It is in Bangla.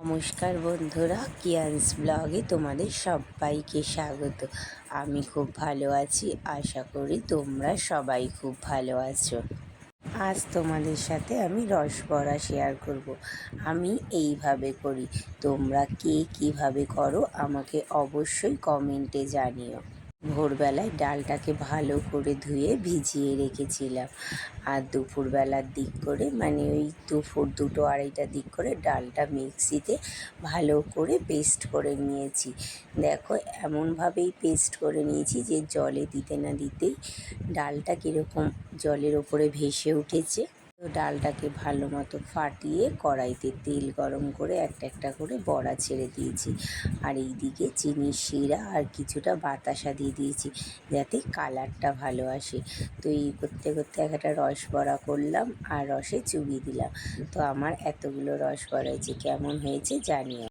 নমস্কার বন্ধুরা, কিয়ান্স ব্লগে তোমাদের সবাইকে স্বাগত। আমি খুব ভালো আছি, আশা করি তোমরা সবাই খুব ভালো আছো। আজ তোমাদের সাথে আমি রসবড়া শেয়ার করব। আমি এইভাবে করি, তোমরা কে কীভাবে করো আমাকে অবশ্যই কমেন্টে জানিও। ভোরবেলায় ডালটাকে ভালো করে ধুয়ে ভিজিয়ে রেখেছিলাম, আর দুপুরবেলার দিক করে মানে ওই দুপুর 2-2:30টার দিক করে ডালটা মিক্সিতে ভালো করে পেস্ট করে নিয়েছি। দেখো, এমনভাবেই পেস্ট করে নিয়েছি যে জলে দিতে না দিতেই ডালটা কীরকম জলের ওপরে ভেসে উঠেছে। তো ডালটাকে ভালো মতো ফাটিয়ে কড়াইতে তেল গরম করে একটা একটা করে বড়া ছেড়ে দিয়েছি, আর এইদিকে চিনির শিরা আর কিছুটা বাতাসা দিয়ে দিয়েছি যাতে কালারটা ভালো আসে। তো এই করতে করতে একটা রস বড়া করলাম আর রসে চুবিয়ে দিলাম। তো আমার এতগুলো রস বড়া হয়েছে, কেমন হয়েছে জানিও।